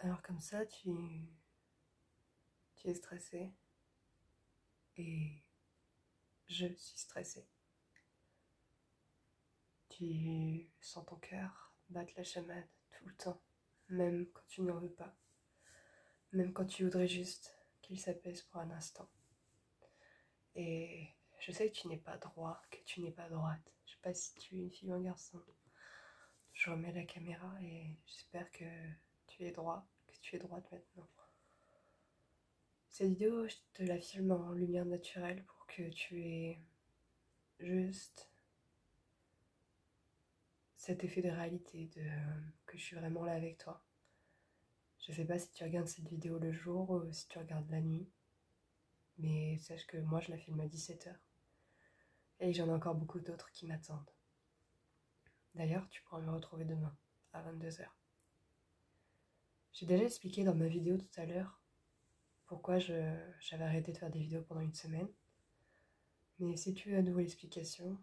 Alors comme ça, tu es stressé et je suis stressée. Tu sens ton cœur battre la chamade tout le temps, même quand tu n'en veux pas, même quand tu voudrais juste qu'il s'apaise pour un instant. Et je sais que tu n'es pas droit, que tu n'es pas droite. Je sais pas si tu es une fille ou un garçon. Je remets la caméra et j'espère que tu es droit, que tu es droite maintenant. Cette vidéo, je te la filme en lumière naturelle pour que tu aies juste cet effet de réalité, que je suis vraiment là avec toi. Je sais pas si tu regardes cette vidéo le jour ou si tu regardes la nuit, mais sache que moi je la filme à 17h et j'en ai encore beaucoup d'autres qui m'attendent. D'ailleurs, tu pourras me retrouver demain à 22h. J'ai déjà expliqué dans ma vidéo tout à l'heure pourquoi j'avais arrêté de faire des vidéos pendant une semaine. Mais si tu veux à nouveau l'explication,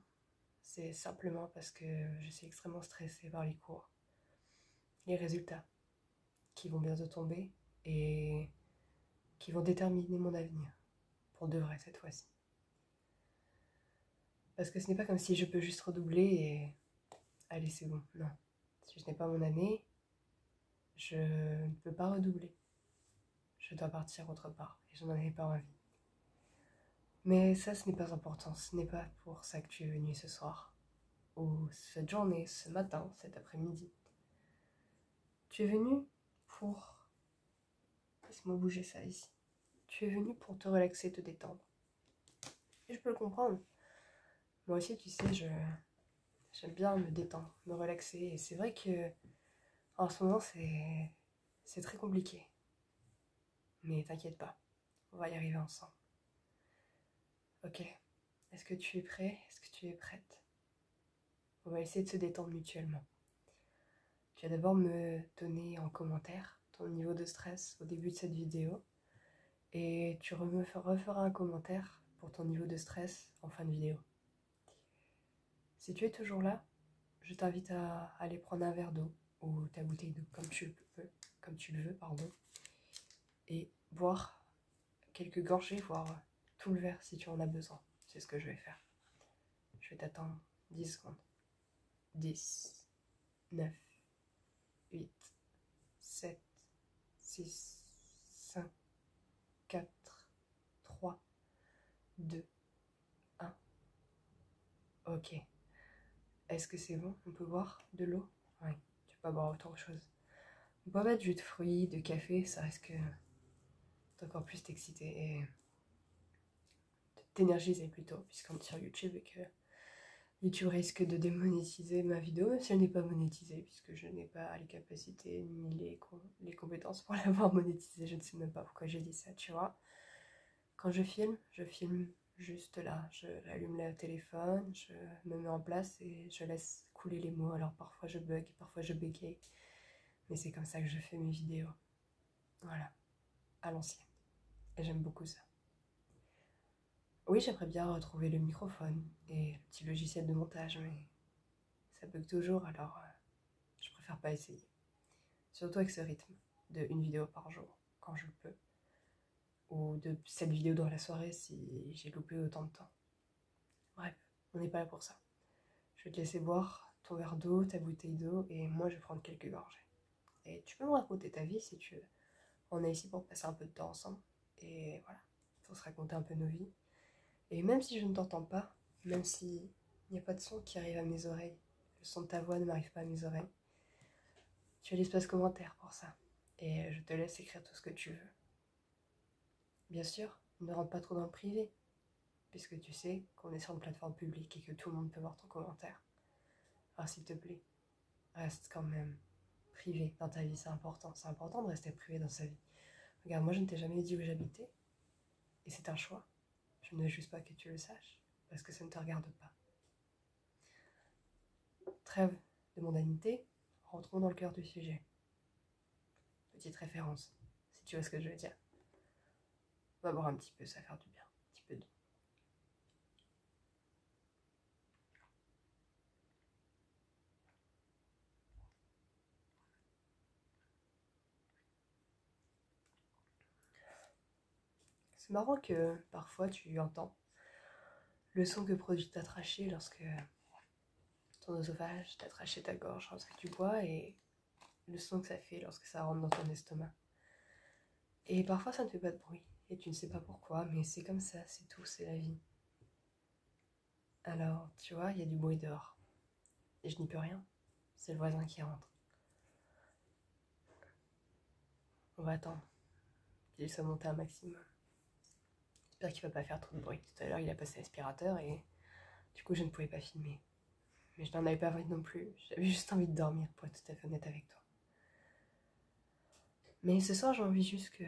c'est simplement parce que je suis extrêmement stressée par les cours, les résultats qui vont bientôt tomber et qui vont déterminer mon avenir, pour de vrai cette fois-ci. Parce que ce n'est pas comme si je peux juste redoubler et allez c'est bon, non. Si je n'ai pas mon année, je ne peux pas redoubler. Je dois partir autre part et je n'en avais pas envie. Mais ça, ce n'est pas important, ce n'est pas pour ça que tu es venu ce soir, ou cette journée, ce matin, cet après-midi. Tu es venu pour... Laisse-moi bouger ça ici. Tu es venu pour te relaxer, te détendre. Et je peux le comprendre. Moi aussi, tu sais, j'aime bien me détendre, me relaxer. Et c'est vrai que en ce moment, c'est très compliqué. Mais t'inquiète pas, on va y arriver ensemble. Ok, est-ce que tu es prêt? Est-ce que tu es prête? On va essayer de se détendre mutuellement. Tu vas d'abord me donner en commentaire ton niveau de stress au début de cette vidéo. Et tu referas un commentaire pour ton niveau de stress en fin de vidéo. Si tu es toujours là, je t'invite à aller prendre un verre d'eau ou ta bouteille d'eau, comme tu le veux, et boire quelques gorgées, voire tout le verre si tu en as besoin. C'est ce que je vais faire. Je vais t'attendre 10 secondes. 10, 9, 8, 7, 6, 5, 4, 3, 2, 1. Ok. Est-ce que c'est bon? On peut boire de l'eau? Oui, tu peux pas boire autre chose. On peut mettre de jus de fruits, de café, ça risque d'encore plus t'exciter et de t'énergiser plutôt, puisqu'on est sur YouTube et que YouTube risque de démonétiser ma vidéo, même si elle n'est pas monétisée, puisque je n'ai pas les capacités ni les compétences pour l'avoir monétisée. Je ne sais même pas pourquoi j'ai dit ça, tu vois. Quand je filme juste là. Je allume le téléphone, je me mets en place et je laisse couler les mots. Alors parfois je bug, parfois je bégaye, mais c'est comme ça que je fais mes vidéos. Voilà, à l'ancienne. Et j'aime beaucoup ça. Oui, j'aimerais bien retrouver le microphone et le petit logiciel de montage, mais ça bug toujours, alors je préfère pas essayer. Surtout avec ce rythme de une vidéo par jour, quand je le peux. Ou de cette vidéo dans la soirée si j'ai loupé autant de temps. Bref, on n'est pas là pour ça. Je vais te laisser boire ton verre d'eau, ta bouteille d'eau, et moi je vais prendre quelques gorgées. Et tu peux me raconter ta vie si tu veux. On est ici pour passer un peu de temps ensemble, et voilà, pour se raconter un peu nos vies. Et même si je ne t'entends pas, même s'il n'y a pas de son qui arrive à mes oreilles, le son de ta voix ne m'arrive pas à mes oreilles, tu as l'espace commentaire pour ça. Et je te laisse écrire tout ce que tu veux. Bien sûr, ne rentre pas trop dans le privé, puisque tu sais qu'on est sur une plateforme publique et que tout le monde peut voir ton commentaire. Alors s'il te plaît, reste quand même privé dans ta vie, c'est important. C'est important de rester privé dans sa vie. Regarde, moi je ne t'ai jamais dit où j'habitais, et c'est un choix. Je ne veux juste pas que tu le saches, parce que ça ne te regarde pas. Trêve de mondanité, rentrons dans le cœur du sujet. Petite référence, si tu vois ce que je veux dire. On va boire un petit peu, ça va faire du bien. Un petit peu d'eau. C'est marrant que parfois tu entends le son que produit ta trachée lorsque ton oesophage t'a traché ta gorge lorsque tu bois et le son que ça fait lorsque ça rentre dans ton estomac. Et parfois ça ne fait pas de bruit et tu ne sais pas pourquoi, mais c'est comme ça, c'est tout, c'est la vie. Alors, tu vois, il y a du bruit dehors et je n'y peux rien, c'est le voisin qui rentre. On va attendre qu'il soit monté un maximum. J'espère qu'il va pas faire trop de bruit. Tout à l'heure, il a passé l'aspirateur et du coup, je ne pouvais pas filmer. Mais je n'en avais pas envie non plus. J'avais juste envie de dormir, pour être tout à fait honnête avec toi. Mais ce soir, j'ai envie juste que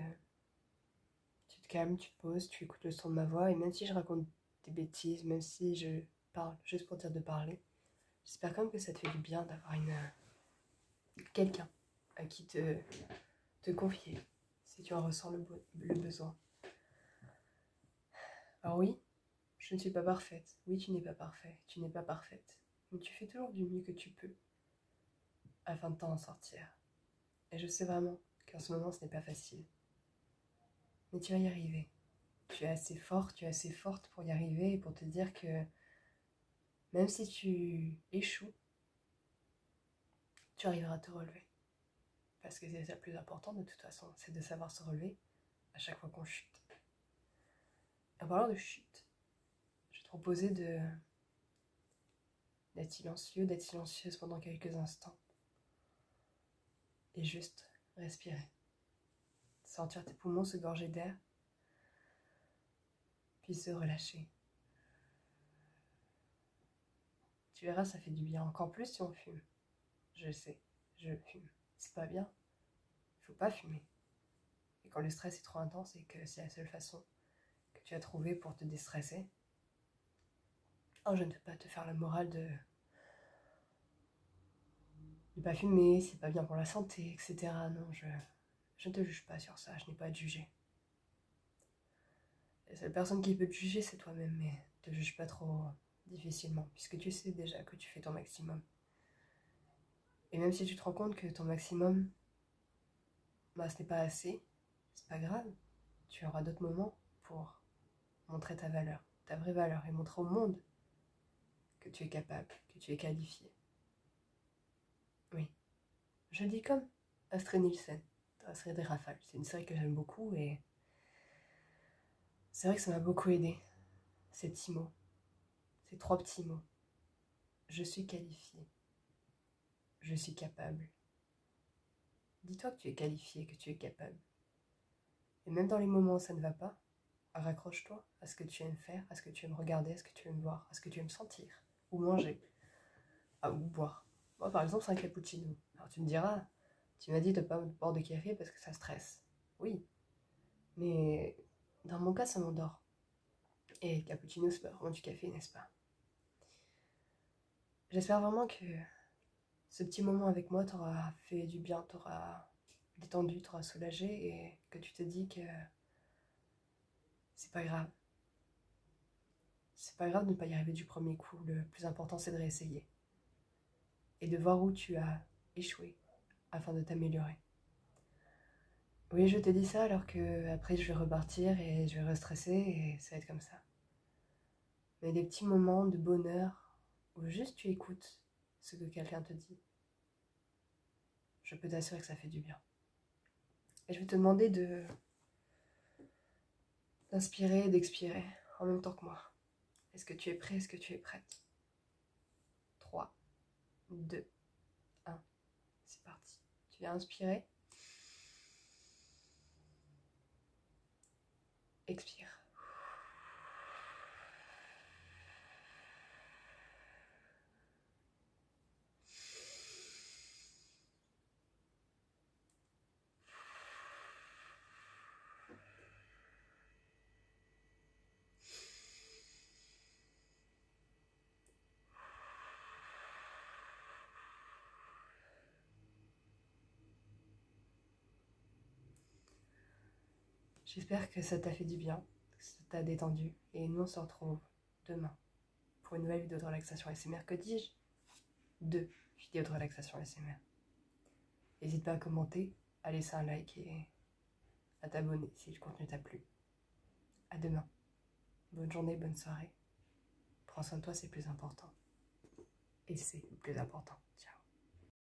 tu te calmes, tu te poses, tu écoutes le son de ma voix. Et même si je raconte des bêtises, même si je parle juste pour dire de parler, j'espère quand même que ça te fait du bien d'avoir quelqu'un à qui te confier si tu en ressens le besoin. Alors oui, je ne suis pas parfaite. Oui, tu n'es pas parfait. Tu n'es pas parfaite. Mais tu fais toujours du mieux que tu peux afin de t'en sortir. Et je sais vraiment qu'en ce moment, ce n'est pas facile. Mais tu vas y arriver. Tu es assez fort, tu es assez forte pour y arriver et pour te dire que même si tu échoues, tu arriveras à te relever. Parce que c'est ça le plus important de toute façon, c'est de savoir se relever à chaque fois qu'on chute. En parlant de chute, je vais te proposer d'être silencieux, d'être silencieuse pendant quelques instants. Et juste respirer. Sentir tes poumons se gorger d'air, puis se relâcher. Tu verras, ça fait du bien. Encore plus si on fume. Je sais, je fume. C'est pas bien. Il faut pas fumer. Et quand le stress est trop intense et que c'est la seule façon que tu as trouvée pour te déstresser, oh, je ne peux pas te faire la morale de pas fumer, c'est pas bien pour la santé, etc. Non, je ne te juge pas sur ça, je n'ai pas à te juger. La seule personne qui peut te juger, c'est toi-même, mais ne te juge pas trop difficilement, puisque tu sais déjà que tu fais ton maximum. Et même si tu te rends compte que ton maximum, bah, ce n'est pas assez, c'est pas grave. Tu auras d'autres moments pour montrer ta valeur, ta vraie valeur, et montrer au monde que tu es capable, que tu es qualifié. Oui, je le dis comme Astrid Nielsen, dans la série des Rafales. C'est une série que j'aime beaucoup et c'est vrai que ça m'a beaucoup aidé. Ces petits mots, ces 3 petits mots. Je suis qualifié. Je suis capable. Dis-toi que tu es qualifié, que tu es capable. Et même dans les moments où ça ne va pas, raccroche-toi à ce que tu aimes faire, à ce que tu aimes regarder, à ce que tu aimes voir, à ce que tu aimes sentir, ou manger, ou boire. Moi, par exemple, c'est un cappuccino. Alors tu me diras, tu m'as dit de ne pas boire de café parce que ça stresse. Oui, mais dans mon cas, ça m'endort. Et le cappuccino, c'est pas vraiment du café, n'est-ce pas? J'espère vraiment que ce petit moment avec moi t'aura fait du bien, t'aura détendu, t'aura soulagé et que tu te dis que c'est pas grave. C'est pas grave de ne pas y arriver du premier coup. Le plus important, c'est de réessayer. Et de voir où tu as échoué afin de t'améliorer. Oui, je te dis ça alors que après je vais repartir et je vais restresser et ça va être comme ça. Mais des petits moments de bonheur où juste tu écoutes ce que quelqu'un te dit, je peux t'assurer que ça fait du bien. Et je vais te demander d'inspirer et d'expirer en même temps que moi. Est-ce que tu es prêt? Est-ce que tu es prête? 3, 2, 1, c'est parti. Tu viens inspirer. Expire. J'espère que ça t'a fait du bien, que ça t'a détendu. Et nous, on se retrouve demain pour une nouvelle vidéo de relaxation ASMR. Que dis-je? 2 vidéos de relaxation ASMR. N'hésite pas à commenter, à laisser un like et à t'abonner si le contenu t'a plu. À demain. Bonne journée, bonne soirée. Prends soin de toi, c'est le plus important. Et c'est le plus important. Ciao.